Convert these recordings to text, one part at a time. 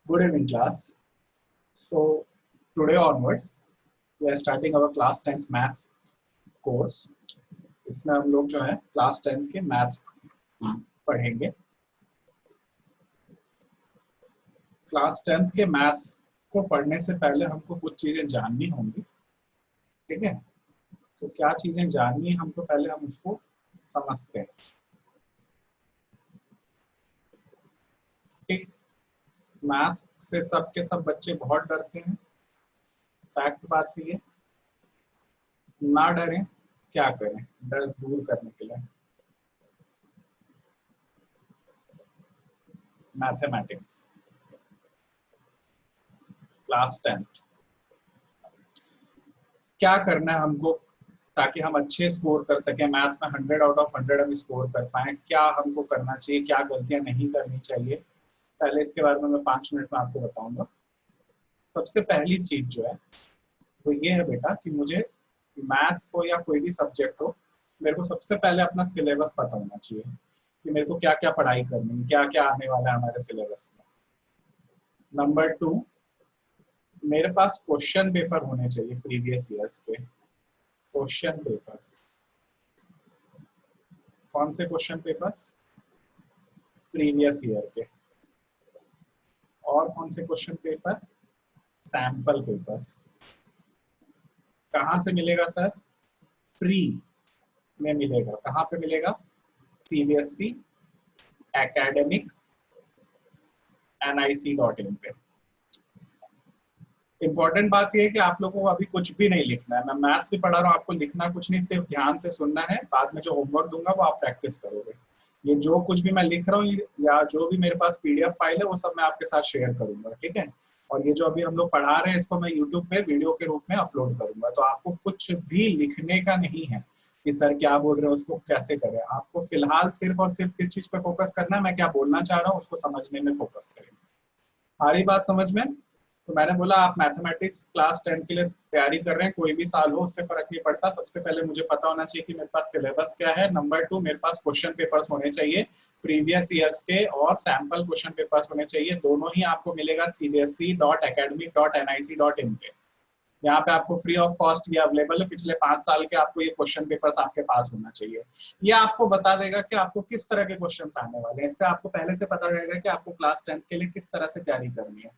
Good evening, class. So today onwards, we are starting our class 10th maths course. इसमें हम लोग जो है क्लास 10th के मैथ्स पढ़ेंगे. क्लास 10th के मैथ्स को पढ़ने से पहले हमको कुछ चीजें जाननी होंगी, ठीक है? तो क्या चीजें जाननी है हमको, पहले हम उसको समझते हैं. ठीक, मैथ्स से सबके सब बच्चे बहुत डरते हैं. फैक्ट बात ये है, ना डरें, क्या करें डर दूर करने के लिए? मैथमेटिक्स क्लास 10th क्या करना है हमको ताकि हम अच्छे स्कोर कर सकें मैथ्स में, 100 आउट ऑफ 100 हम स्कोर कर पाए. क्या हमको करना चाहिए, क्या गलतियां नहीं करनी चाहिए, पहले इसके बारे में मैं 5 मिनट में आपको बताऊंगा. सबसे पहली चीज जो है वो ये है बेटा कि मुझे मैथ्स हो या कोई भी सब्जेक्ट हो, मेरे को सबसे पहले अपना सिलेबस पता होना चाहिए कि मेरे को क्या क्या पढ़ाई करनी है, क्या क्या आने वाला है हमारे सिलेबस में. नंबर 2, मेरे पास क्वेश्चन पेपर होने चाहिए प्रीवियस ईयर्स के. क्वेश्चन पेपर्स, कौन से क्वेश्चन पेपर्स? प्रीवियस ईयर के. और कौन से क्वेश्चन पेपर? Sample papers. कहाँ से मिलेगा सर? फ्री में मिलेगा. कहाँ पे मिलेगा? CBSE academic nic.in पे. इंपॉर्टेंट बात यह है कि आप लोगों को अभी कुछ भी नहीं लिखना है. मैं मैथ्स भी पढ़ा रहा हूँ, आपको लिखना कुछ नहीं, सिर्फ ध्यान से सुनना है. बाद में जो होमवर्क दूंगा वो आप प्रैक्टिस करोगे. ये जो कुछ भी मैं लिख रहा हूँ या जो भी मेरे पास PDF फाइल है वो सब मैं आपके साथ शेयर करूंगा, ठीक है? और ये जो अभी हम लोग पढ़ा रहे हैं इसको मैं YouTube पे वीडियो के रूप में अपलोड करूंगा. तो आपको कुछ भी लिखने का नहीं है कि सर क्या बोल रहे हैं उसको कैसे करें. आपको फिलहाल सिर्फ और सिर्फ किस चीज पे फोकस करना है, मैं क्या बोलना चाह रहा हूँ उसको समझने में फोकस करें. आ रही बात समझ में? तो मैंने बोला आप मैथमेटिक्स क्लास 10 के लिए तैयारी कर रहे हैं, कोई भी साल हो उससे फर्क नहीं पड़ता. सबसे पहले मुझे पता होना चाहिए कि मेरे पास सिलेबस क्या है. नंबर 2, मेरे पास क्वेश्चन पेपर्स होने चाहिए प्रीवियस ईयर्स के और सैंपल क्वेश्चन पेपर्स होने चाहिए. दोनों ही आपको मिलेगा cbse.academic.nic.in पे. यहाँ पे आपको फ्री ऑफ कॉस्ट ये अवेलेबल है. पिछले 5 साल के आपको ये क्वेश्चन पेपर्स आपके पास होना चाहिए. ये आपको बता देगा कि आपको किस तरह के क्वेश्चंस आने वाले हैं. इससे आपको पहले से पता रहेगा कि आपको क्लास 10 के लिए किस तरह से तैयारी करनी है.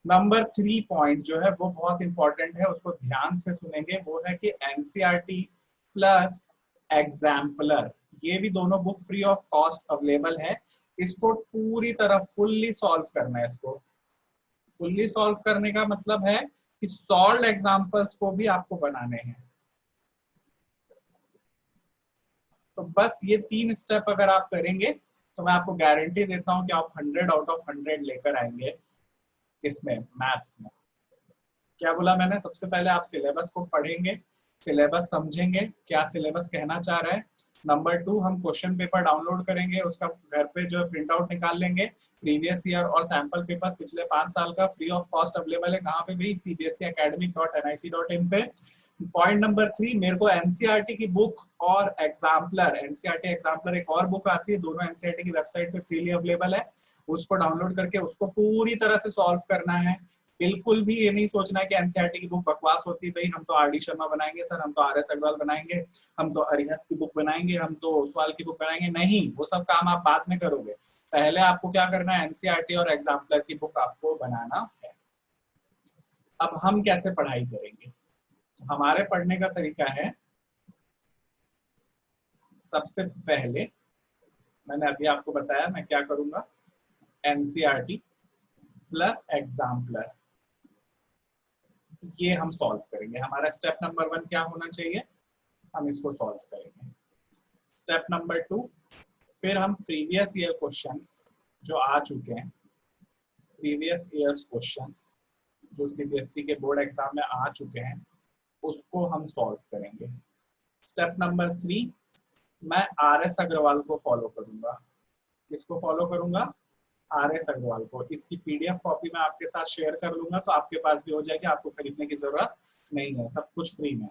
नंबर 3 पॉइंट जो है वो बहुत इंपॉर्टेंट है, उसको ध्यान से सुनेंगे. वो है कि NCERT प्लस एग्जाम्पलर, ये भी दोनों book free of cost available है. इसको पूरी तरह फुल्ली सॉल्व करना है. इसको फुल्ली सॉल्व करने का मतलब है कि सॉल्व एग्जाम्पल्स को भी आपको बनाने हैं. तो बस ये 3 स्टेप अगर आप करेंगे तो मैं आपको गारंटी देता हूं कि आप 100 आउट ऑफ 100 लेकर आएंगे इसमें, मैथ्स में. क्या बोला मैंने? सबसे पहले आप सिलेबस को पढ़ेंगे, सिलेबस समझेंगे क्या सिलेबस कहना चाह रहा है. नंबर 2, हम क्वेश्चन पेपर डाउनलोड करेंगे, उसका घर पे जो प्रिंट आउट निकाल लेंगे. प्रीवियस ईयर और सैंपल पेपर्स पिछले 5 साल का फ्री ऑफ कॉस्ट अवेलेबल है. कहाँ पे भी? cbseacademic.nic.in पे. पॉइंट नंबर 3, मेरे को NCERT की बुक और एग्जाम्पलर, NCERT एग्जाम्पलर एक और बुक आती है, दोनों NCERT की वेबसाइट पे फ्रीली अवेलेबल है. उसको डाउनलोड करके उसको पूरी तरह से सॉल्व करना है. बिल्कुल भी ये नहीं सोचना है कि NCERT की बुक बकवास होती है. भाई हम तो RD शर्मा बनाएंगे सर, हम तो RS अग्रवाल बनाएंगे, हम तो अरिहंत की बुक बनाएंगे, हम तो ओसवाल की बुक बनाएंगे. नहीं, वो सब काम आप बाद में करोगे. पहले आपको क्या करना है? NCERT और एग्जाम्पलर की बुक आपको बनाना है. अब हम कैसे पढ़ाई करेंगे? हमारे पढ़ने का तरीका है, सबसे पहले मैंने अभी आपको बताया मैं क्या करूंगा. NCERT प्लस एग्जाम्पलर, ये हम सॉल्व करेंगे. हमारा स्टेप नंबर 1 क्या होना चाहिए? हम इसको सॉल्व करेंगे. स्टेप नंबर 2, फिर हम प्रीवियस ईयर क्वेश्चंस जो आ चुके हैं, प्रीवियस ईयर्स क्वेश्चंस जो CBSE के बोर्ड एग्जाम में आ चुके हैं, उसको हम सॉल्व करेंगे. स्टेप नंबर 3, मैं RS अग्रवाल को फॉलो करूंगा. किसको फॉलो करूंगा? RS अग्रवाल को. इसकी PDF कॉपी मैं आपके साथ शेयर कर लूंगा तो आपके पास भी हो जाएगी, आपको खरीदने की जरूरत नहीं है, सब कुछ फ्री में.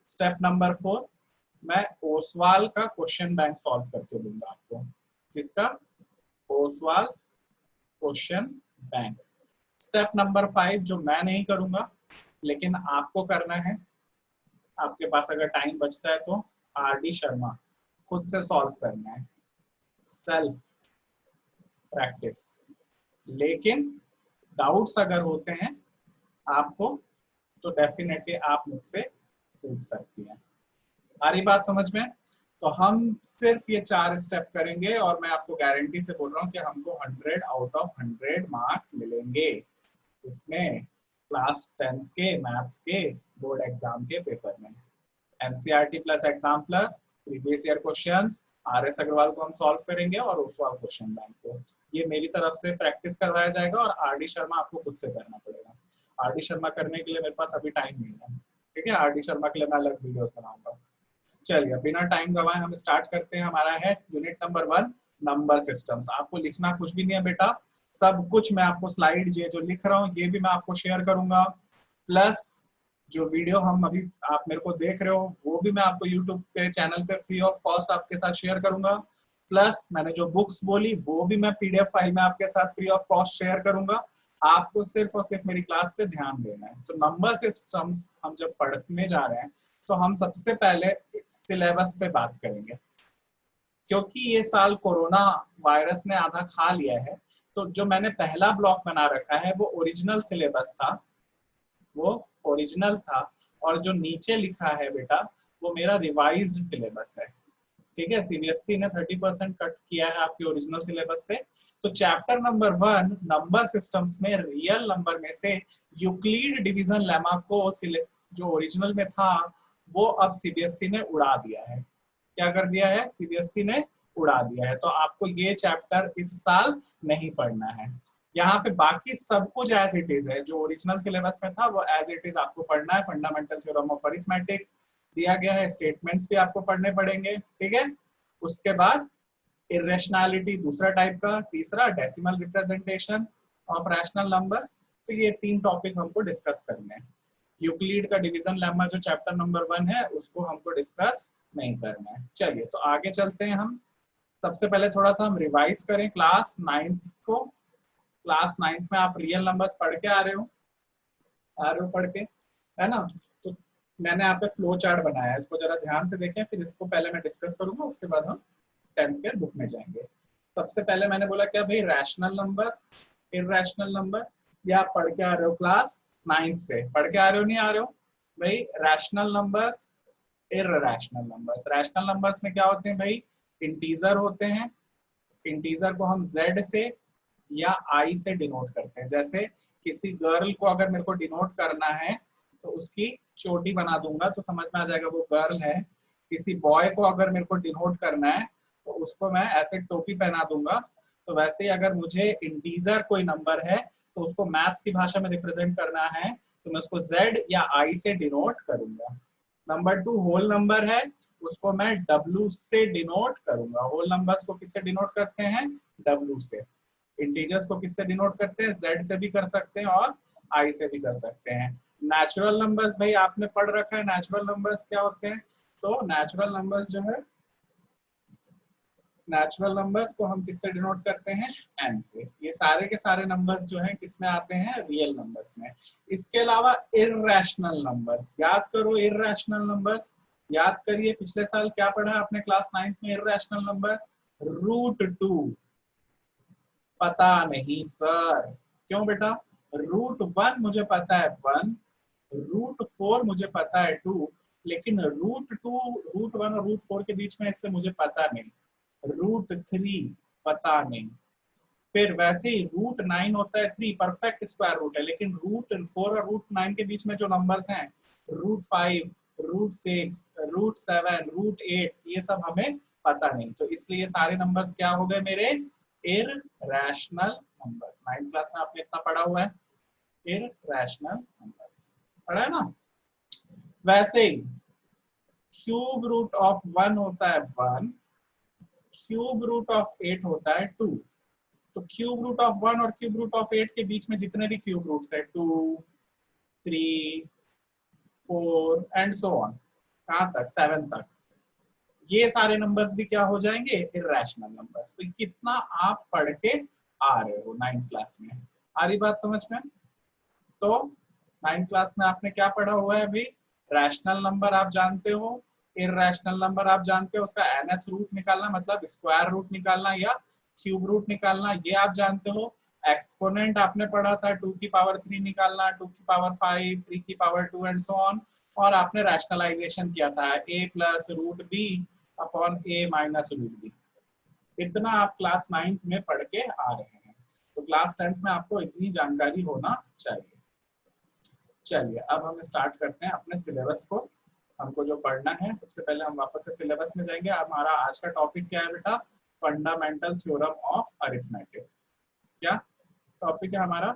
स्टेप नंबर 4, मैं ओसवाल का क्वेश्चन बैंक सॉल्व करके दूंगा आपको. किसका? Oswal question bank. Step number 5 जो मैं नहीं करूंगा लेकिन आपको करना है, आपके पास अगर टाइम बचता है तो आरडी शर्मा खुद से सॉल्व करना है, सेल्फ प्रैक्टिस। लेकिन डाउट्स अगर होते हैं आपको तो डेफिनेटली आप मुझसे पूछ सकती हैं। आ रही बात समझ में? तो हम सिर्फ ये 4 स्टेप करेंगे और मैं आपको गारंटी से बोल रहा हूँ कि हमको 100 आउट ऑफ 100 मार्क्स मिलेंगे इसमें, क्लास 10th के मैथ्स के बोर्ड एग्जाम के पेपर में। NCERT plus exemplar, previous year questions, RS Agarwal को हम सॉल्व करेंगे और ओसवाल क्वेश्चन बैंक को ये मेरी तरफ से प्रैक्टिस करवाया जाएगा और आरडी शर्मा आपको खुद से करना पड़ेगा। आरडी शर्मा करने के लिए मेरे पास अभी टाइम नहीं है, ठीक है? आरडी शर्मा के लिए मैं अलग वीडियोस बनाऊंगा। चलिए बिना टाइम गवाए हम स्टार्ट करते हैं। हमारा है यूनिट नंबर 1 नंबर सिस्टम्स। आपको लिखना कुछ भी नहीं है बेटा, सब कुछ मैं आपको स्लाइड ये जो लिख रहा हूँ ये भी मैं आपको शेयर करूंगा, प्लस जो वीडियो हम अभी आप मेरे को देख रहे हो वो भी मैं आपको यूट्यूब पे चैनल पे फ्री ऑफ कॉस्ट आपके साथ शेयर करूंगा, प्लस मैंने जो बुक्स बोली वो भी मैं पीडीएफ फाइल में आपके साथ फ्री ऑफ कॉस्ट शेयर करूंगा। आपको सिर्फ और सिर्फ मेरी क्लास पे ध्यान देना है। तो नंबर सिस्टम्स हम जब पढ़ने जा रहे हैं तो हम सबसे पहले सिलेबस पे बात करेंगे, क्योंकि ये साल कोरोना वायरस ने आधा खा लिया है। तो जो मैंने पहला ब्लॉक बना रखा है वो ओरिजिनल सिलेबस था, वो ओरिजिनल था, और जो नीचे लिखा है बेटा वो मेरा रिवाइज्ड सिलेबस है, ठीक है? सीबीएसई ने 30% कट किया है आपके ओरिजिनल सिलेबस से। तो चैप्टर नंबर 1 नंबर सिस्टम्स में रियल नंबर में से यूक्लिड डिवीजन लेमा को जो ओरिजिनल में था वो अब सीबीएसई ने उड़ा दिया है। क्या कर दिया है? सीबीएसई ने उड़ा दिया है। तो आपको ये चैप्टर इस साल नहीं पढ़ना है। यहाँ पे बाकी सब कुछ एज इट इज है, जो ओरिजिनल सिलेबस में था वो एज इट इज आपको पढ़ना है। फंडामेंटल थ्योरम ऑफ अरिथमेटिक दिया गया है, स्टेटमेंट्स भी आपको पढ़ने पड़ेंगे, ठीक है? उसके बाद इरेशनैलिटी दूसरा टाइप का, तीसरा decimal representation of rational numbers. तो ये 3 टॉपिक हमको डिस्कस करने हैं। यूक्लिड का डिवीजन लेमा जो चैप्टर नंबर 1 है उसको हमको डिस्कस नहीं करना है। चलिए तो आगे चलते हैं हम। सबसे पहले थोड़ा सा हम रिवाइज करें क्लास 9th को। क्लास 9th में आप रियल नंबर्स पढ़ के आ रहे हो पढ़ के, है ना? तो मैंने यहाँ पे फ्लो चार्ट बनाया है, इसको जरा ध्यान से देखें, फिर इसको पहले मैं डिस्कस करूंगा, उसके बाद हम 10th के बुक में जाएंगे। सबसे पहले मैंने बोला क्या भाई, रैशनल नंबर, इरैशनल नंबर। ये आप पढ़ के आ रहे हो क्लास 9th से, पढ़ के आ रहे हो नहीं आ रहे हो भाई? Rational numbers, irrational numbers. Rational numbers में क्या होते हैं भाई? इंटीजर होते हैं। इंटीजर को हम z से या i से डिनोट करते हैं। जैसे किसी गर्ल को अगर मेरे को डिनोट करना है तो उसकी चोटी बना दूंगा तो समझ में आ जाएगा वो गर्ल है। किसी बॉय को अगर मेरे को डिनोट करना है तो उसको मैं ऐसे टोपी पहना दूंगा। तो वैसे ही अगर मुझे इंटीजर कोई नंबर है तो उसको मैथ्स की भाषा में रिप्रेजेंट करना है तो मैं उसको z या i से डिनोट करूंगा। नंबर 2 होल नंबर है, उसको मैं W से डिनोट करूंगा। होल नंबर्स को किससे डिनोट करते हैं? W से। इंटीजर्स को किससे डिनोट करते हैं? Z से भी कर सकते हैं और I से भी कर सकते हैं। नेचुरल नंबर्स भाई आपने पढ़ रखा है, नेचुरल नंबर्स क्या होते हैं? तो नेचुरल नंबर्स जो है, नेचुरल नंबर्स को हम किससे डिनोट करते हैं? n से। ये सारे के सारे नंबर्स जो हैं किसमें आते हैं? रियल नंबर्स में। इसके अलावा इरैशनल नंबर्स, याद करो इरैशनल नंबर्स, याद करिए पिछले साल क्या पढ़ा आपने क्लास 9th में? Irrational number √2। पता नहीं सर, क्यों बेटा? √1 मुझे पता है 1, √4 मुझे पता है 2, लेकिन √2, √1 और √4 के बीच में, इसलिए मुझे पता नहीं। √3 पता नहीं। फिर वैसे ही √9 होता है 3, परफेक्ट स्क्वायर रूट है, लेकिन √4 और √9 के बीच में जो नंबर्स हैं √5, √6, √7, √8, ये सब हमें पता नहीं। तो इसलिए ये सारे नंबर्स क्या हो गए मेरे? Irrational numbers. 9th क्लास में आपने इतना पढ़ा हुआ है, इरैशनल नंबर्स पढ़ा है ना? वैसे ही क्यूब रूट ऑफ 1 होता है 1, क्यूब रूट ऑफ 8 होता है 2। तो क्यूब रूट ऑफ 1 और क्यूब रूट ऑफ 8 के बीच में जितने भी क्यूब रूट्स है 2, 3, 4 एंड सो ऑन, कहाँ तक? 7 तक, ये सारे नंबर्स भी क्या हो जाएंगे? Irrational numbers. तो कितना आप पढ़ के आ रहे हो 9th क्लास में? आ रही बात समझ में? तो 9th क्लास में आपने क्या पढ़ा हुआ है अभी? रैशनल नंबर आप जानते हो, इररेशनल नंबर आप जानते हो, उसका nth रूट निकालना मतलब स्क्वायर रूट निकालना या क्यूब रूट निकालना, ये आप जानते हो। एक्सपोनेंट आपने पढ़ा था 2 की पावर 3 निकालना, 2 की पावर 5, 3 की पावर 2 एंड सो ऑन। और आपने रैशनलाइजेशन किया था a plus root B upon a minus root B. इतना आप क्लास 9th में पढ़ के आ रहे हैं, तो क्लास 10th में आपको इतनी जानकारी होना चाहिए। चलिए अब हम स्टार्ट करते हैं अपने सिलेबस को। हमको जो पढ़ना है, सबसे पहले हम वापस से सिलेबस में जाएंगे। हमारा आज का टॉपिक क्या है बेटा? Fundamental theorem of arithmetic. क्या टॉपिक है हमारा?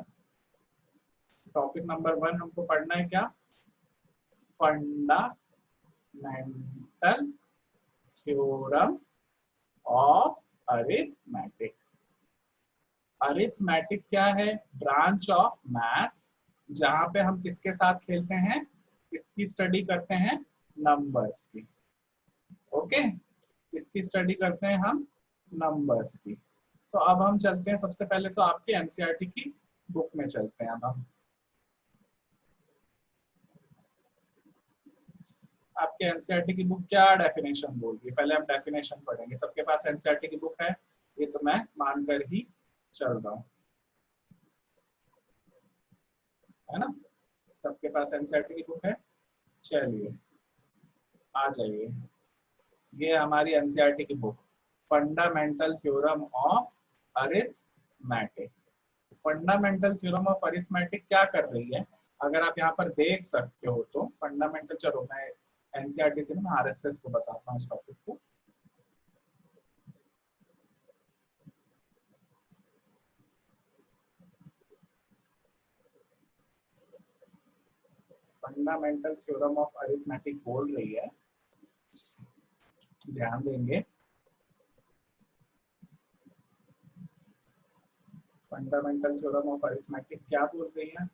टॉपिक नंबर 1 हमको पढ़ना है क्या? Fundamental theorem of arithmetic. Arithmetic क्या है? ब्रांच ऑफ मैथ्स जहां पे हम किसके साथ खेलते हैं? किसकी स्टडी करते हैं? नंबर्स की। ओके, किसकी स्टडी करते हैं हम? नंबर्स की। तो अब हम चलते हैं, सबसे पहले तो आपकी एनसीईआरटी की बुक में चलते हैं। अब हम आपके एनसीईआरटी की बुक क्या डेफिनेशन बोल रही है, पहले हम डेफिनेशन पढ़ेंगे। सबके पास एनसीईआरटी की बुक है, ये तो मैं मानकर ही चल रहा हूँ, है ना? सबके पास एनसीईआरटी की बुक है। चलिए आ जाइए, ये हमारी एनसीईआरटी की book fundamental theorem of arithmetic. Fundamental theorem of arithmetic क्या कर रही है, अगर आप यहाँ पर देख सकते हो तो फंडामेंटल, चलो मैं एनसीईआरटी से मैं आरएसएस को बताता हूँ इस टॉपिक को। फंडामेंटल थ्योरम ऑफ अरिथमेटिक बोल रही है, ध्यान देंगे। फंडामेंटल थ्योरम ऑफ अरिथमेटिक क्या बोल रही है?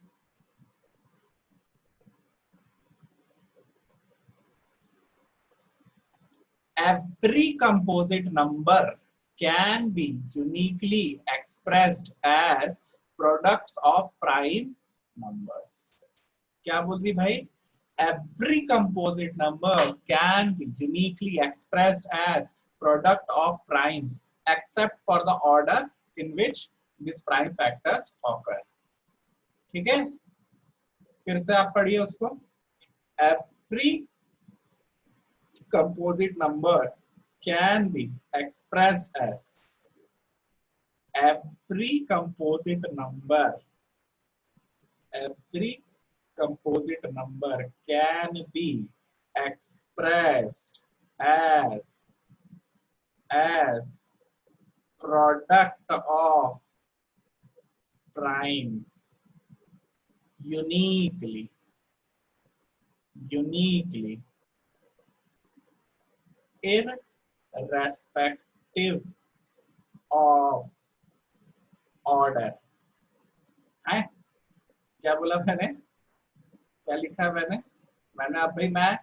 Every composite number can be uniquely expressed as products of prime numbers. क्या बोल रही भाई? Every composite number can be uniquely expressed as product of primes except for the order in which these prime factors occur. ठीक है, फिर से आप पढ़िए उसको। Every composite number can be expressed as every composite number can be expressed as product of primes uniquely irrespective of order। है क्या बोला मैंने? क्या लिखा है मैंने अब भाई मैं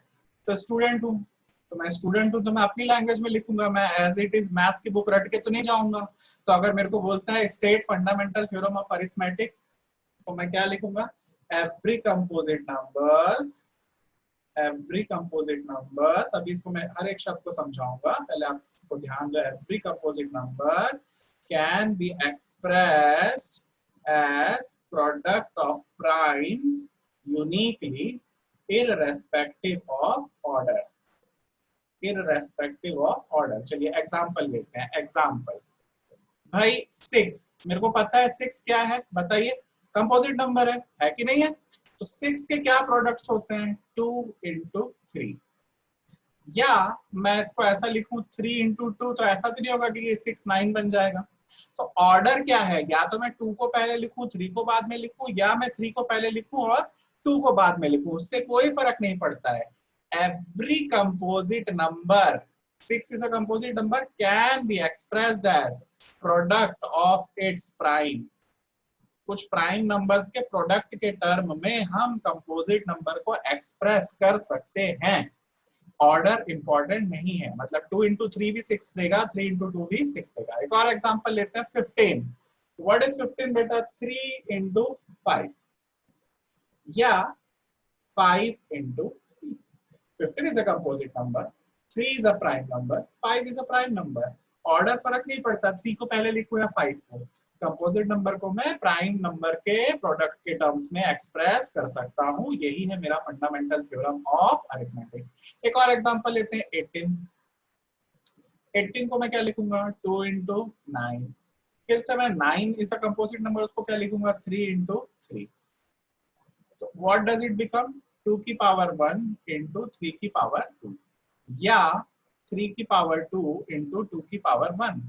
तो स्टूडेंट हूँ, तो मैं स्टूडेंट हूँ तो मैं अपनी लैंग्वेज में लिखूंगा, मैं एज इट इज मैथ्स की बुक रट के तो नहीं जाऊंगा। तो अगर मेरे को बोलता है state fundamental theorem of arithmetic, तो मैं क्या लिखूंगा? एवरी कंपोजिट नंबर्स, अभी इसको मैं हर एक शब्द को समझाऊंगा, पहले आप इसको ध्यान दो। Every composite number can be expressed as product of primes uniquely irrespective of order। चलिए एग्जांपल लेते हैं। एग्जांपल भाई 6, मेरे को पता है 6 क्या है, बताइए? कंपोजिट नंबर है कि नहीं है? तो 6 के क्या प्रोडक्ट्स होते हैं? 2 into 3। या मैं इसको ऐसा लिखूं 3 into 2, तो ऐसा तो नहीं होगा कि ये 6 9 बन जाएगा। तो ऑर्डर क्या है? या तो मैं 2 को पहले लिखूं 3 को बाद में लिखूं, या मैं 3 को पहले लिखूं और 2 को बाद में लिखूं, उससे कोई फर्क नहीं पड़ता है। Every composite number, 6 is a composite number, can be expressed as product of its prime। कुछ प्राइम नंबर्स के प्रोडक्ट के टर्म में हम कंपोजिट नंबर को एक्सप्रेस कर सकते हैं। ऑर्डर इंपॉर्टेंट नहीं है, मतलब 2 into 3 भी 6 देगा, 3 into 2 भी 6 देगा। एक और एग्जांपल लेते हैं 15। व्हाट इज 15 बेटा? 3 इंटू 5 या 5 into 15 is a composite number, 3 is a prime number, 5 is a prime number. Order फर्क नहीं पड़ता, 3 को पहले लिखूं या 5 को। कंपोजिट नंबर को मैं प्राइम नंबर के प्रोडक्ट के टर्म्स में एक्सप्रेस कर सकता हूं। यही है मेरा फंडामेंटल थ्योरम ऑफ अरिथमेटिक। एक और एग्जांपल लेते हैं, 18। 18 को मैं क्या लिखूंगा? 2 इंटू 9। फिर से मैं 9 इज अ कंपोजिट नंबर, उसको क्या लिखूंगा? 3 इंटू 3। तो व्हाट डज इट बिकम? 2 की पावर 1 इंटू 3 की पावर 2 या 3 की पावर 2 इंटू 2 की पावर 1।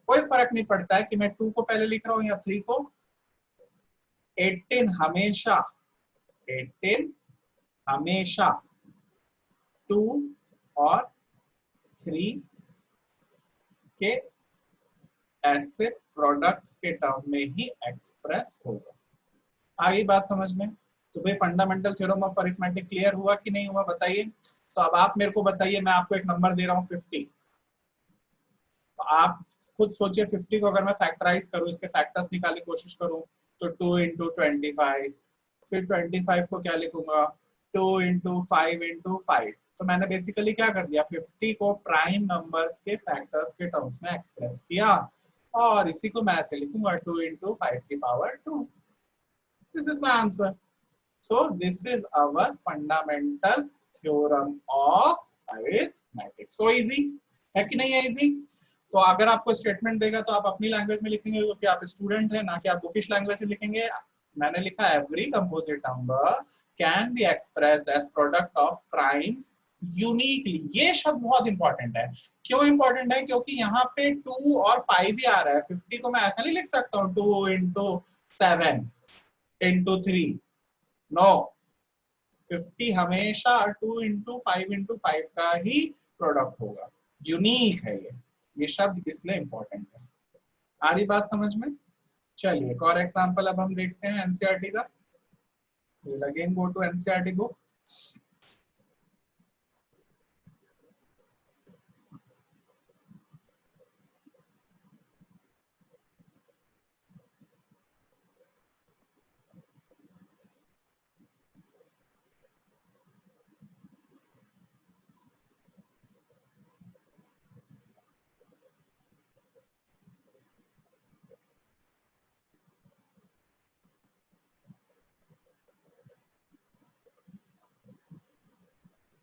कोई फर्क नहीं पड़ता है कि मैं 2 को पहले लिख रहा हूं या 3 को। 18 हमेशा 2 और 3 के ऐसे प्रोडक्ट्स के टर्म में ही एक्सप्रेस होगा। आगे बात समझ में? तो भाई fundamental theorem of arithmetic clear हुआ कि नहीं हुआ, बताइए। तो अब आप मेरे को बताइए, मैं आपको एक नंबर दे रहा हूँ 50। तो आप खुद सोचिए 50 को अगर मैं फैक्टराइज करूँ, इसके फैक्टर्स निकालने की कोशिश करूँ, तो 2 इंटू 25, फिर 25 को क्या लिखूंगा? 2 इंटू 5 इंटू 5। तो मैंने बेसिकली क्या कर दिया? 50 को प्राइम नंबर्स के फैक्टर्स के टर्म्स में एक्सप्रेस किया, और इसी को मैं ऐसे लिखूंगा 2 इंटू 5 की power 2। This is my answer. So this is our fundamental theorem of arithmetic. So easy है कि नहीं है? easy। तो अगर आपको स्टेटमेंट देगा तो आप अपनी लैंग्वेज में लिखेंगे, क्योंकि आप स्टूडेंट हैं, ना कि आप बुकिश लैंग्वेज में लिखेंगे। मैंने लिखा every composite number can be expressed as product of primes uniquely. ये शब्द बहुत इंपॉर्टेंट है। क्यों इंपॉर्टेंट है? क्योंकि यहाँ पे 2 और 5 ही आ रहा है। 50 को मैं ऐसा नहीं लिख सकता हूँ 2 इंटू 7 इंटू 3। नो, 50 हमेशा 2 इंटू 5 इंटू 5 का ही प्रोडक्ट होगा। यूनिक है ये शब्द इसलिए इंपॉर्टेंट है। आ रही बात समझ में? चलिए एक और एग्जांपल अब हम देखते हैं एनसीईआरटी का। we'll again go to NCERT book.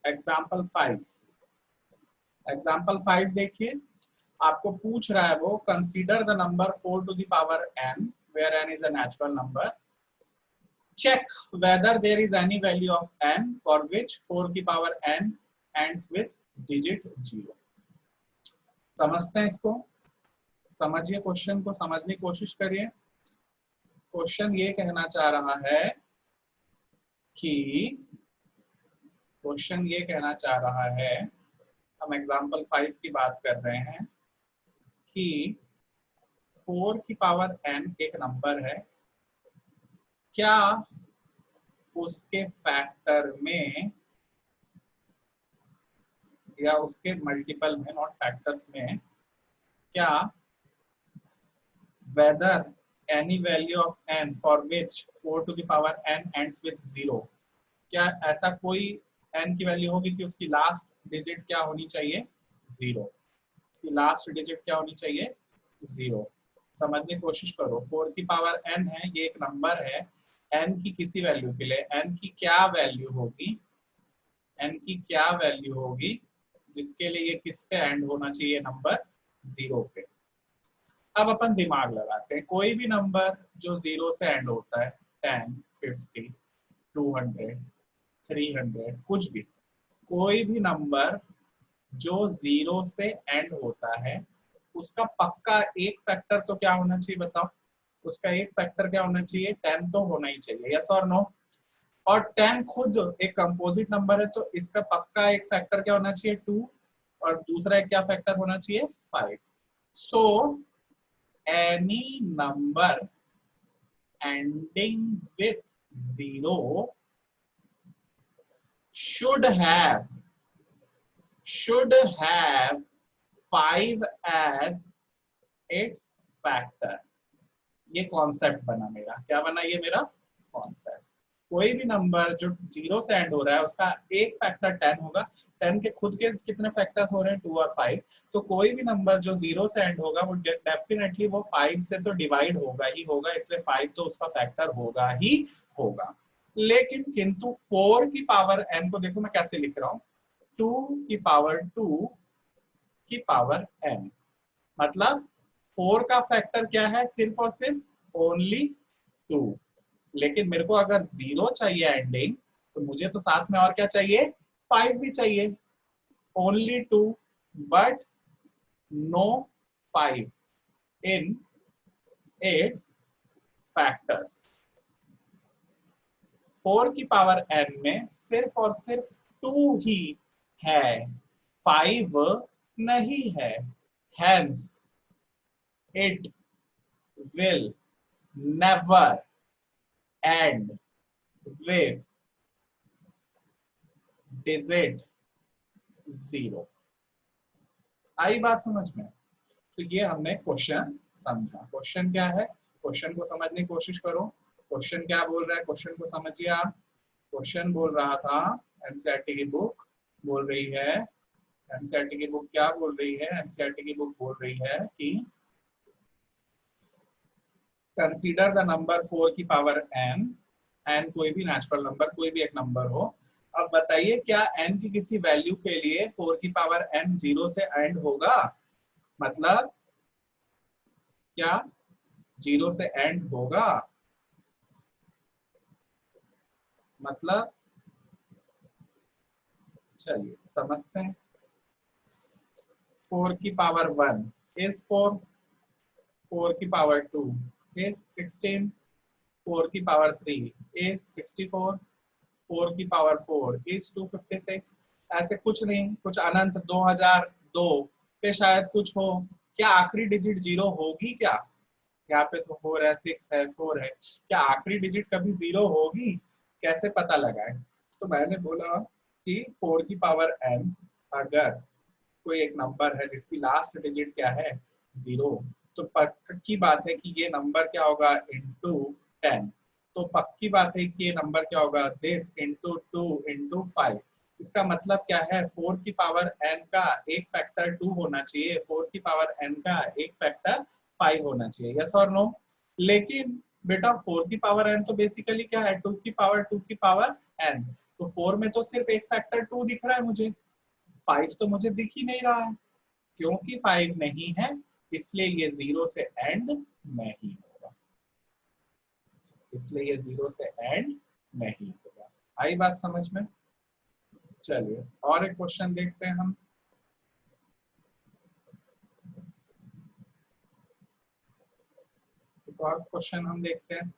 Example 5। Example 5 देखिए, आपको पूछ रहा है वो, consider the number 4 to the power n where n is a natural number. check whether there is any value of n for which 4 की power n ends with digit 0। समझते हैं इसको? समझिए, क्वेश्चन को समझने की कोशिश करिए। क्वेश्चन ये कहना चाह रहा है कि हम एग्जांपल 5 की बात कर रहे हैं कि 4 की पावर n एक नंबर है, क्या उसके फैक्टर में या उसके मल्टीपल में, नॉट फैक्टर्स में, क्या whether any value of n for which 4 to the power n ends with 0, क्या ऐसा कोई n की वैल्यू होगी कि उसकी लास्ट डिजिट क्या होनी चाहिए? 0। उसकी लास्ट डिजिट क्या होनी चाहिए? 0। समझने की कोशिश करो। 4 की पावर n है, ये एक नंबर है। n की किसी वैल्यू के लिए n की क्या वैल्यू होगी जिसके लिए ये किस पे एंड होना चाहिए? नंबर 0 पे। अब अपन दिमाग लगाते हैं, कोई भी नंबर जो 0 से एंड होता है, 10, 50, 200, 300, कुछ भी, कोई भी नंबर जो 0 से एंड होता है, उसका पक्का एक फैक्टर तो क्या होना चाहिए? बताओ, उसका एक फैक्टर क्या होना चाहिए? 10 तो होना ही चाहिए, यस और नो? और 10 खुद एक कंपोजिट नंबर है, तो इसका पक्का एक फैक्टर क्या होना चाहिए? 2। और दूसरा एक क्या फैक्टर होना चाहिए? 5। सो any number ending with 0 should have 5 as its factor। ये कॉन्सेप्ट बना मेरा, क्या बना ये मेरा कॉन्सेप्ट। कोई भी नंबर जो 0 से एंड हो रहा है उसका एक फैक्टर 10 होगा। 10 के खुद के कितने फैक्टर्स हो रहे हैं, 2 और 5। तो कोई भी नंबर जो 0 से एंड होगा वो डेफिनेटली वो 5 से तो डिवाइड होगा ही होगा, इसलिए 5 तो उसका फैक्टर होगा ही होगा। लेकिन किंतु 4 की पावर n को देखो मैं कैसे लिख रहा हूँ, 2 की पावर 2 की पावर n, मतलब 4 का फैक्टर क्या है, सिर्फ और सिर्फ ओनली 2। लेकिन मेरे को अगर 0 चाहिए एंडिंग, तो मुझे तो साथ में और क्या चाहिए, 5 भी चाहिए। Only 2 but no 5 in its factors. 4 की पावर n में सिर्फ और सिर्फ 2 ही है, 5 नहीं है। Hence it will never end with digit 0। आई बात समझ में? तो ये हमने क्वेश्चन समझा। क्वेश्चन क्या है, क्वेश्चन को समझने की कोशिश करो। क्वेश्चन क्या बोल रहा है, क्वेश्चन को समझिए आप। क्वेश्चन बोल रहा था, एनसीईआरटी की बुक बोल रही है, एनसीईआरटी की बुक क्या बोल रही है, एनसीईआरटी की बुक बोल रही है कि कंसीडर द नंबर 4 की पावर n, n कोई भी नेचुरल नंबर, कोई भी एक नंबर हो। अब बताइए क्या n की किसी वैल्यू के लिए 4 की पावर n 0 से एंड होगा, मतलब क्या 0 से एंड होगा, मतलब चलिए समझते हैं। 4 की पावर 1 इज 4, 4 की पावर 2 इज 16, 4 की पावर 3 इज 64, 4 की पावर 4 इज 256। ऐसे कुछ नहीं, कुछ अनंत 2002 पे शायद कुछ हो। क्या आखिरी डिजिट 0 होगी क्या? यहाँ पे तो 4 है, 6 है, 4 है, क्या आखिरी डिजिट कभी 0 होगी? कैसे पता लगाए? तो मैंने बोला कि 4 की पावर n अगर कोई एक नंबर है जिसकी लास्ट डिजिट क्या है, 0, तो पक्की बात है कि ये नंबर क्या होगा, इंटू 10। तो पक्की बात है कि ये नंबर क्या होगा, दिस इंटू 2 इंटू 5। इसका मतलब क्या है, 4 की पावर n का एक फैक्टर 2 होना चाहिए, 4 की पावर n का एक फैक्टर 5 होना चाहिए, यस और नो? लेकिन बेटा 4 की पावर n तो बेसिकली क्या है, 2 की पावर 2 की पावर n। तो 4 में तो सिर्फ एक फैक्टर 2 दिख रहा है मुझे, 5 तो मुझे दिख ही नहीं रहा है। क्योंकि 5 नहीं है इसलिए ये 0 से एंड नहीं होगा, इसलिए ये 0 से एंड नहीं होगा। आई बात समझ में? चलिए और एक क्वेश्चन देखते हैं हम। एक और क्वेश्चन हम देखते हैं,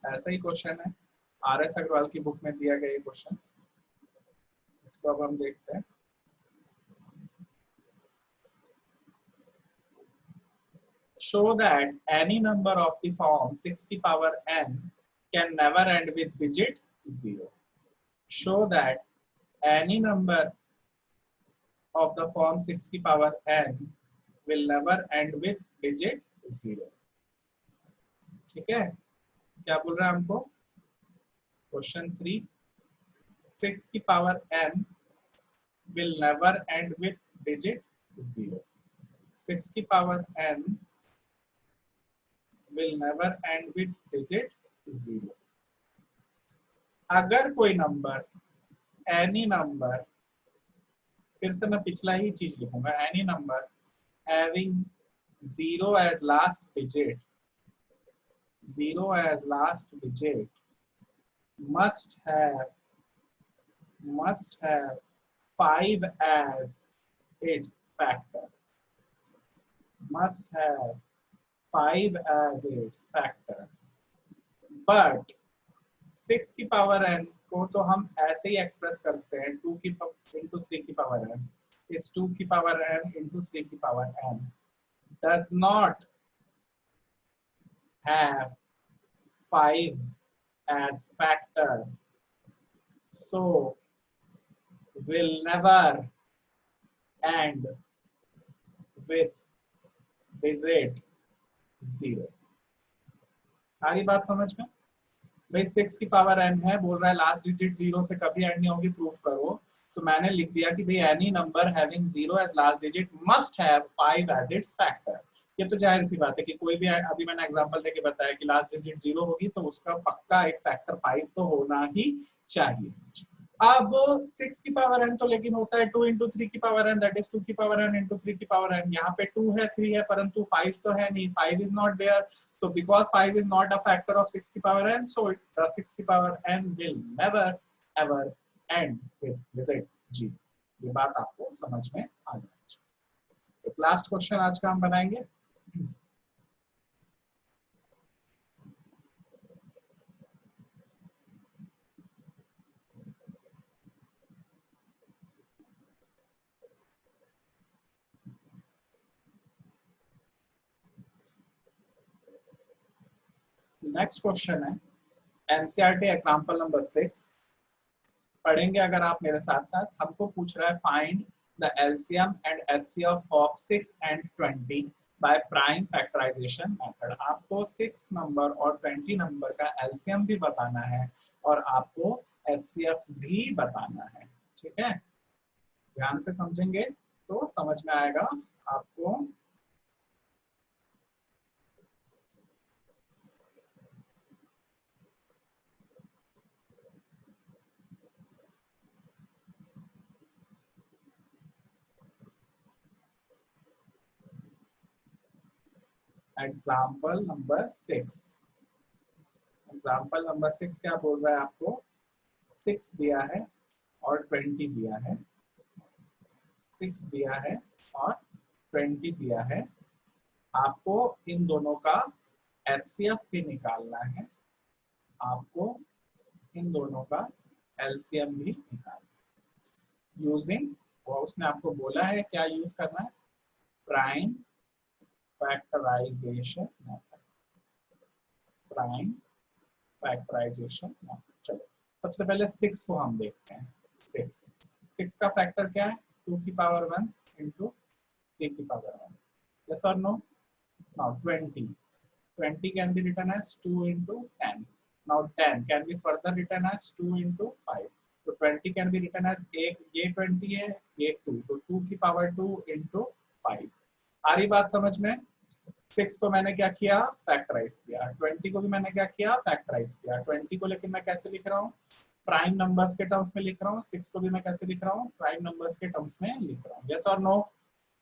ऐसा ही क्वेश्चन है, आर एस अग्रवाल की बुक में दिया गया क्वेश्चन। इसको अब हम देखते हैं। Show that any number of the form 6 की power n can never end with digit 0. Show that any number of the form 6 की power n will never end with digit 0। ठीक है, क्या बोल रहा है हमको? क्वेश्चन 3, 6 की power n will never end with digit 0। 6 की power n will never end with digit 0। अगर कोई नंबर, एनी नंबर, फिर से मैं पिछला ही चीज लिखूंगा, any number having 0 as last digit, 0 as last digit must have 5 as its factor, must have 5 as its factor। but 6 की पावर n को तो हम ऐसे ही एक्सप्रेस करते हैं, 2 की इंटू 3 की पावर n, इस 2 की पावर n इंटू 3 की power n does not have 5 as factor, so will never end with digit 0। आ रही बात समझ में? भाई 6 की पावर n है, बोल रहा है लास्ट डिजिट 0 से कभी एंड नहीं होगी, प्रूफ करो। तो मैंने लिख दिया कि भाई any number having 0 as last digit must have 5 as its factor. ये तो जाहिर सी बात है कि कोई भी, अभी मैंने एग्जांपल देके बताया कि लास्ट डिजिट 0 होगी तो उसका पक्का एक फैक्टर 5 तो होना ही चाहिए। अब 6 की पावर n तो लेकिन होता है 2 इंटू 3 की पावर n, दैट इज 2 की पावर n इंटू 3 की पावर n। यहाँ पे 2 है 3 है परंतु 5 तो है नहीं, 5 is not there. So because 5 is not a factor of 6 की power n, so the 6 की power n will never ever end with digit g। ये बात आपको समझ में आ जानी चाहिए। तो लास्ट क्वेश्चन आज का हम बनाएंगे। नेक्स्ट क्वेश्चन है एनसीईआरटी एग्जांपल नंबर 6। पढ़ेंगे अगर आप मेरे साथ साथ। हमको पूछ रहा है find the LCM and HCF of 6 and 20 by prime factorisation method. आपको 6 नंबर और 20 नंबर का एलसीएम भी बताना है और आपको एचसीएफ भी बताना है। ठीक है, ध्यान से समझेंगे तो समझ में आएगा आपको। Example number 6। एग्जाम्पल नंबर 6 क्या बोल रहा है आपको? 6 दिया है और 20 दिया है, 6 दिया है और 20 दिया है। आपको इन दोनों का एचसीएफ भी निकालना है, आपको इन दोनों का एलसीएम भी निकालना है यूजिंग, और उसने आपको बोला है क्या यूज करना है, prime factorisation method. Prime factorisation method. चलो सबसे पहले 6 को हम देखते हैं। 6 का फैक्टर क्या है? 2 की पावर 1 इंटू 3 की पावर 1। यस और no? Now 20 can be written as 2 into 10. Now 10 can be further written as 2 into 5. तो 20 can be written as एक ये 20 है, ये 2, तो 2 की पावर 2 into 5। आ रही बात समझ में? 6 को मैंने क्या किया? फैक्टराइज किया। 20 को भी मैंने क्या किया? फैक्टराइज किया। 20 को लेकिन मैं कैसे लिख रहा हूँ? प्राइम नंबर्स के टर्म्स में लिख रहा हूँ। 6 को भी मैं कैसे लिख रहा हूँ? प्राइम नंबर्स के टर्म्स में लिख रहा हूँ। यस और नो?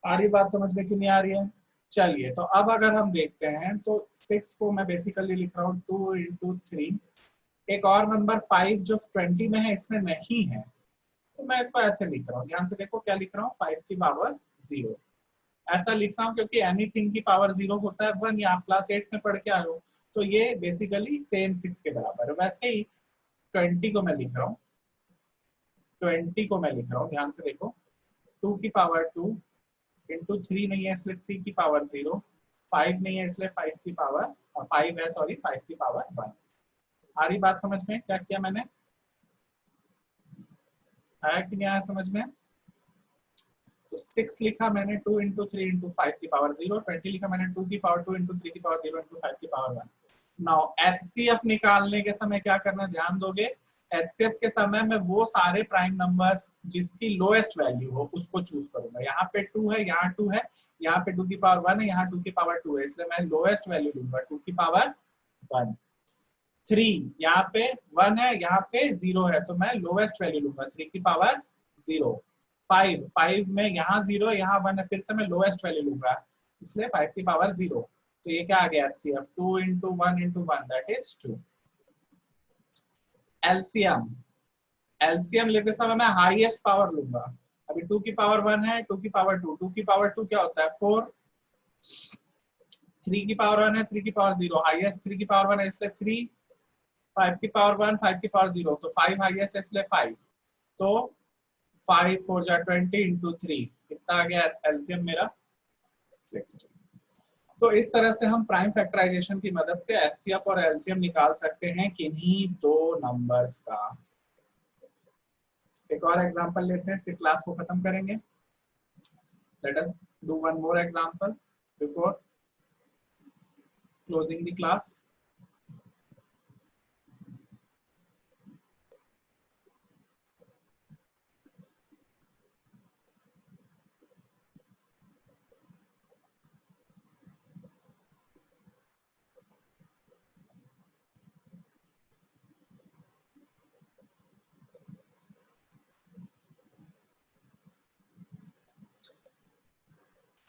आ रही बात समझ में कि नहीं आ रही है? चलिए तो अब अगर हम देखते हैं तो 6 को मैं बेसिकली लिख रहा हूँ 2 इंटू 3। एक और नंबर 5 जो 20 में है इसमें नहीं है, तो मैं इसको ऐसे लिख रहा हूँ। ध्यान से देखो क्या लिख रहा हूँ, 5 की पावर 0 ऐसा लिख रहा हूँ क्योंकि एनीथिंग की पावर 0 होता है 1, या आप क्लास 8 में पढ़ के आए हो, तो ये बेसिकली सेम 6 के बराबर है। वैसे ही 20 को मैं लिख रहा हूँ, 20 को मैं लिख रहा हूँ, ध्यान से देखो, 2 की पावर 2 इंटू 3 नहीं है इसलिए 3 की पावर 0, 5 नहीं है इसलिए 5 की पावर, 5 है सॉरी 5 की पावर 1। आ रही बात समझ में? क्या किया मैंने? आया कि नहीं आया समझ में? तो 6 लिखा मैंने 2 इंटू 3 इंटू 5 की पावर 0, 20 लिखा मैंने 2 की पावर 2 इंटू 3 की पावर 0 इंटू 5 की पावर 1। नाउ एचसीएफ निकालने के समय क्या करना, ध्यान दोगे? एचसीएफ के समय में वो सारे प्राइम नंबर्स जिसकी लोएस्ट वैल्यू हो उसको चूज करूंगा। यहाँ पे 2 है, यहाँ 2 है, यहाँ पे 2 की पावर 1 है, यहाँ 2 की पावर 2 है, इसलिए मैं लोएस्ट वैल्यू लूंगा 2 की पावर 1। 3 यहाँ पे 1 है, यहाँ पे 0 है, तो मैं लोएस्ट वैल्यू लूंगा 3 की पावर 0। 5 में यहाँ 0 है, यहाँ 1 है, फिर से मैं लोएस्ट वैल्यू लूंगा, इसलिए 5 की पावर 0। तो ये क्या आ गया HCF? 2 into 1 into 1 that is 2। LCM, LCM लेते समय मैं हाईएस्ट पावर लूंगा। अभी 2 की पावर 1 है, 2 की पावर 2, 2 की पावर 2 क्या होता है 4, 3 की पावर 1 है, 3 की पावर 0, हाईएस्ट 3 की पावर 1 है इसलिए 3, 5 की पावर 1, 5 की पावर 0, तो 5 हाईएस्ट है इसलिए 5, तो 5 4 जा 20 इंटू 3 कितना आ गया एलसीएम मेरा? 60। तो इस तरह से हम प्राइम फैक्टराइजेशन की मदद से एचसीएफ और एलसीएम निकाल सकते हैं किन्हीं दो नंबर्स का। एक और एग्जांपल लेते हैं फिर क्लास को खत्म करेंगे। Let us do one more example before closing the class।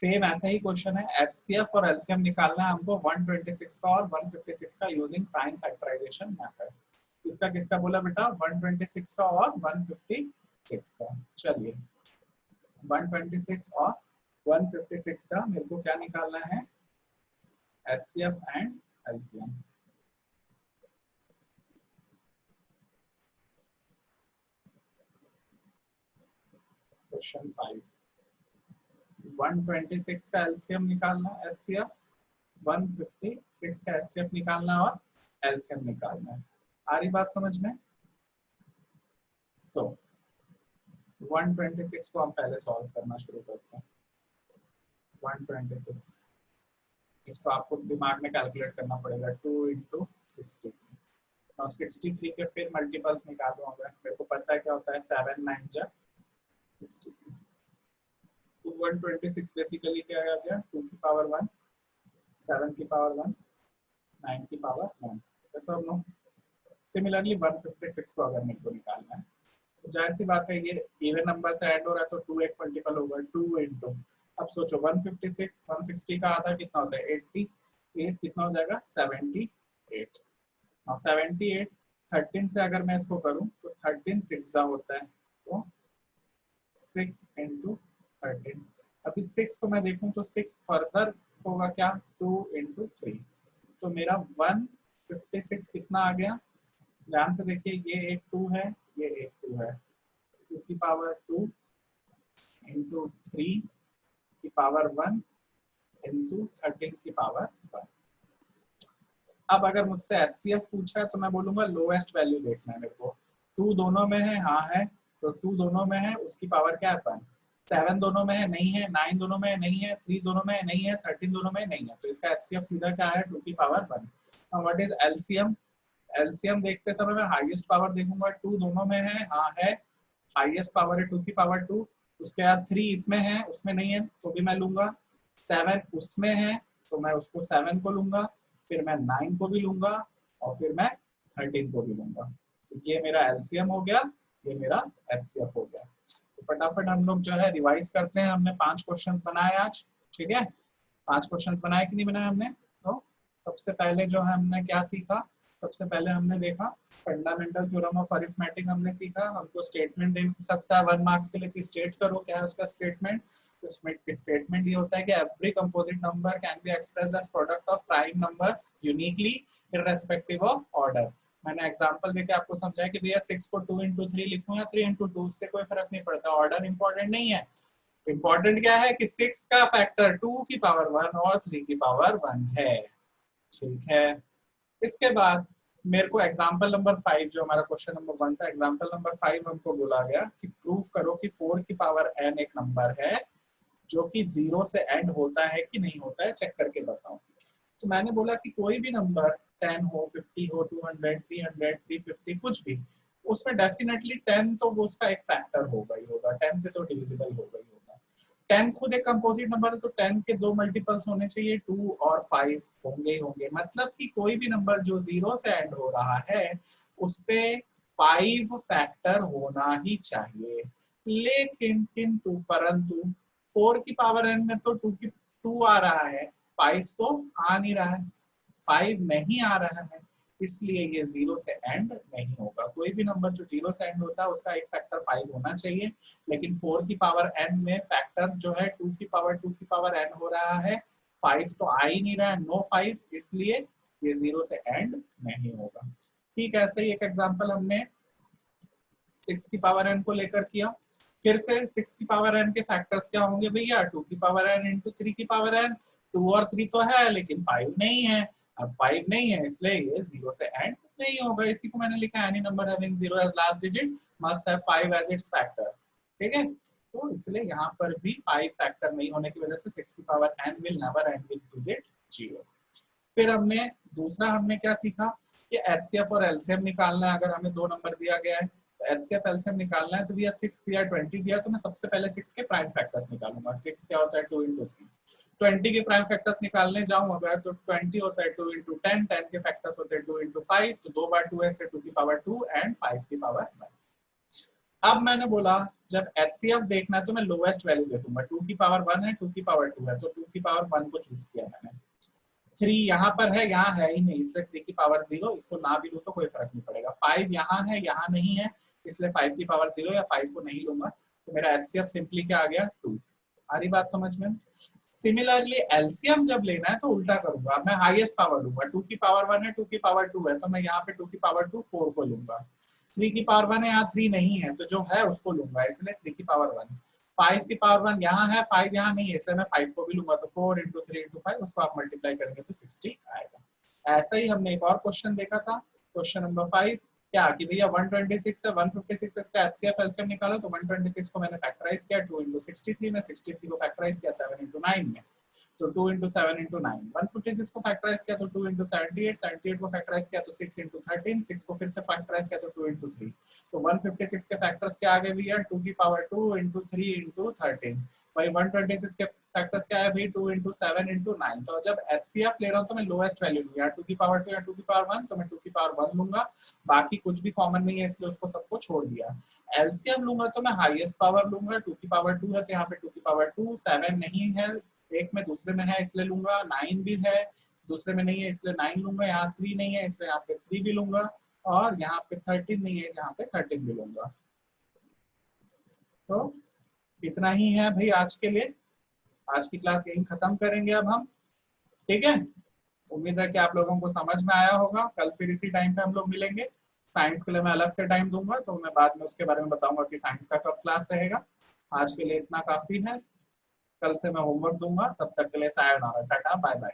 Same ऐसा ही क्वेश्चन है, एचसीएफ और एलसीएम निकालना है हमको 126 का और 156 का यूजिंग प्राइम फैक्टराइजेशन मेथड। इसका किसका बोला बेटा? 126 का और 156 का। चलिए 126 और 156 का मेरे को क्या निकालना है? HCF and LCM. क्वेश्चन 5, 126 का एलसीएम निकालना, एचसीएफ 156 का एचसीएफ निकालना और एलसीएम निकालना है। आ रही बात समझ में? तो 126 को हम पहले सॉल्व करना शुरू करते हैं। 126 इसको आपको दिमाग में कैलकुलेट करना पड़ेगा, 2 × 63। अब 63 के फिर मल्टीपल्स निकालो। अगर मेरे को पता है क्या होता है, 7 9 जा 63। 126 बेसिकली क्या आ गया? 2 की पावर 1, 7 की पावर 1, 9 की पावर 1। ऐसा नो। सिमिलरली 156 को अगर मेरे को निकालना है तो जाहिर सी बात है, ये इवन नंबर से ऐड हो रहा है तो 2 एक मल्टीपल होगा, 2 × अब सोचो 156 160 का आधा कितना होता है? 80। 8 कितना हो जाएगा? 78। और 78 13 से अगर मैं इसको करूं तो 13 6 होता है, तो 6 × 13। अभी 6 को मैं देखूं तो 6 फर्दर होगा क्या? 2 × 3। तो मेरा 156 कितना आ गया? ध्यान से देखिए, ये एक 2 है, ये एक 2 है। 2 की पावर 2 × 3 की पावर 1 × 13 की पावर 1। अब अगर मुझसे एचसीएफ पूछा है तो मैं बोलूंगा लोएस्ट वैल्यू देखना है मेरे को। 2 दोनों में है, हाँ है, तो 2 दोनों में है, उसकी पावर क्या है? 1। 7 दोनों में है, नहीं है। 9 दोनों में है, नहीं है। 3 दोनों में है, नहीं है। 13 दोनों में नहीं है। तो इसका एचसीएफ सीधा क्या है? 2 की पावर 1। अब व्हाट इज एलसीएम? एलसीएम देखते समय मैं हाईएस्ट पावर देखूंगा। 2 दोनों में है, हाँ है, हाईएस्ट पावर है 2 की पावर 2। उसके बाद 3 इसमें है, उसमें नहीं है तो भी मैं लूंगा। 7 उसमें है तो मैं उसको 7 को लूंगा, फिर मैं 9 को भी लूंगा और फिर मैं 13 को भी लूंगा। तो ये मेरा एलसीएम हो गया, ये मेरा एचसीएफ हो गया। तो फटाफट हम लोग जो है रिवाइज करते हैं। हमने 5 क्वेश्चंस बनाए आज, ठीक है? 5 क्वेश्चंस बनाए कि नहीं बनाए हमने? तो सबसे पहले जो है हमने क्या सीखा? सबसे पहले हमने देखा फंडामेंटल थ्योरम ऑफ अरिथमेटिक हमने सीखा। हमको स्टेटमेंट दे सकता है 1 मार्क्स के लिए कि स्टेट करो क्या है उसका स्टेटमेंट। तो स्टेटमेंट ये होता है कि every composite number can be expressed as product of prime numbers uniquely irrespective of order. मैंने एग्जांपल देके आपको समझाया कि भैया 6 को 2 × 3 लिखूं या 3 × 2, उससे कोई फर्क नहीं पड़ता, ऑर्डर इंपॉर्टेंट नहीं है। इंपॉर्टेंट क्या है कि 6 का फैक्टर 2 की पावर 1 और 3 की पावर 1 है, ठीक है? इसके बाद मेरे को एग्जांपल नंबर 5 जो हमारा क्वेश्चन नंबर 1 था, एग्जांपल नंबर 5 हमको बोला गया कि प्रूव करो कि 4 की पावर n एक नंबर है जो कि 0 से एंड होता है कि नहीं होता है, चेक करके बताओ। तो मैंने बोला कि कोई भी नंबर 10 हो, 50 हो, 200, 300, 350 कुछ भी, उसमें डेफिनेटली 10 तो वो उसका एक फैक्टर होगा ही होगा, 10 से तो डिविजिबल होगा ही होगा। 10 खुद एक कंपोजिट नंबर है तो 10 के 2 मल्टीपल्स होने चाहिए, 2 और 5 होंगे ही होंगे। मतलब कि कोई भी नंबर जो 0 से एंड हो रहा है उस पे 5 फैक्टर होना ही चाहिए। लेकिन किंतु परंतु 4 की पावर n में तो 2 आ रहा है, 5 तो आ नहीं रहा है, 5 नहीं आ रहा है, इसलिए ये 0 से एंड नहीं होगा। कोई भी नंबर जो 0 से एंड होता है उसका एक फैक्टर 5 होना चाहिए, लेकिन 4 की पावर n में फैक्टर जो है 2 की पावर n हो रहा है, 5 तो आ ही नहीं रहा है, नो 5, इसलिए ये 0 से एंड नहीं होगा। ठीक है, ऐसे ही एक एग्जांपल हमने 6 की पावर n को लेकर किया। फिर से 6 की पावर n के फैक्टर्स क्या होंगे भैया? 2 की पावर n × 3 की पावर n। 2 और 3 तो है लेकिन 5 नहीं है। अब 5 नहीं है इसलिए ये 0 से एंड नहीं होगा। इसी को मैंने लिखा any number having 0 as last digit must have 5 as its factor, ठीक है? तो इसलिए यहाँ पर भी 5 फैक्टर नहीं होने की वजह से 6 की power n will never and with digit 0। फिर हमने दूसरा क्या सीखा कि एचसीएफ और एलसीएम निकालना है। अगर हमें 2 नंबर दिया गया है तो एचसीएफ एलसीएम निकालना है, तो भैया 6 दिया 20 दिया, तो मैं सबसे पहले 6 के प्राइम फैक्टर्स निकालूंगा। 6 क्या होता है? 2 × 3। 20 के प्राइम फैक्टर्स निकालने जाऊं अगर तो 20 होता है 2 × 10, 10 के फैक्टर्स होते हैं 2 × 5, तो 2 बार 2 है 2 की पावर 2 एंड 5 की पावर 1। अब मैंने बोला जब HCF देखना है तो मैं लोएस्ट वैल्यू दे दूंगा, 2 की पावर 1 है, 2 की पावर 2 है, तो 2 की पावर 1 को चूज किया मैंने। 3 यहाँ पर है, यहाँ है ही नहीं, इसलिए 3 की पावर 0, इसको ना भी लूँ तो कोई फर्क नहीं पड़ेगा। 5 यहाँ है, यहाँ नहीं है, इसलिए 5 की पावर 0 या 5 को नहीं लूंगा, तो मेरा HCF सिंपली क्या आ गया, 2। आ रही बात समझ में? सिमिलरली एलसीएम जब लेना है तो उल्टा करूंगा, मैं हाईएस्ट पावर लूंगा, 2 की पावर 1 है, 2 की पावर 2 है, तो मैं यहाँ पे 2 की पावर 2 4 को लूंगा। 3 की पावर 1 है, यहाँ 3 नहीं है, तो जो है उसको लूंगा, इसलिए 3 की पावर 1। 5 की पावर 1 यहाँ है, 5 यहाँ नहीं है, इसलिए मैं 5 को भी लूंगा, तो 4 इंटू 3 इंटू 5, उसको आप मल्टीप्लाई करेंगे तो 60 आएगा। ऐसा ही हमने एक और क्वेश्चन देखा था, क्वेश्चन नंबर 5, क्या कि भैया 126 है, 156 इसका HCF एलसीएम निकालो, तो 126 को मैंने फैक्टराइज किया 2 इंटू 63 में, 63 को फैक्टराइज किया 7 इंटू 9 में, तो 2 इंटू 7 इंटू 9, 156 को फैक्टराइज किया तो 2 इंटू 78, 78 को फैक्टराइज किया तो 6 इंटू 13, 6 को फिर से फैक्टराइज किया तो 2 इंटू 3, तो 156 के फैक्टर्स क्या आ गए भैया, 2 की पावर 2 इंटू 3 इंटू 13, भाई 126 के फैक्टर्स क्या है भाई, 2 इंटू 7 इंटू 9। तो जब HCF ले रहा हूँ तो मैं लोएस्ट वैल्यू लूंगा, 2 की पावर 2 या 2 की पावर 1, तो मैं 2 की पावर 1 लूंगा, बाकी कुछ भी कॉमन नहीं है इसलिए उसको सबको छोड़ दिया। एलसीएम लूंगा तो मैं हाईएस्ट पावर लूंगा, 2 की पावर 2 है तो यहाँ पे 2 की पावर 2, 7 नहीं है एक में, दूसरे में है इसलिए लूंगा, 9 भी है दूसरे में नहीं है इसलिए 9 लूंगा, यहाँ 3 नहीं है इसलिए यहाँ पे 3 भी लूंगा, और यहाँ पे 13 नहीं है यहाँ पे 13 भी लूंगा। तो इतना ही है भाई आज के लिए, आज की क्लास यही खत्म करेंगे अब हम, ठीक है। उम्मीद है कि आप लोगों को समझ में आया होगा। कल फिर इसी टाइम पे हम लोग मिलेंगे। साइंस के लिए मैं अलग से टाइम दूंगा, तो मैं बाद में उसके बारे में बताऊंगा कि साइंस का कब क्लास रहेगा। आज के लिए इतना काफी है, कल से मैं होमवर्क दूंगा, तब तक के लिए सायोनारा, टाटा बाय बाय।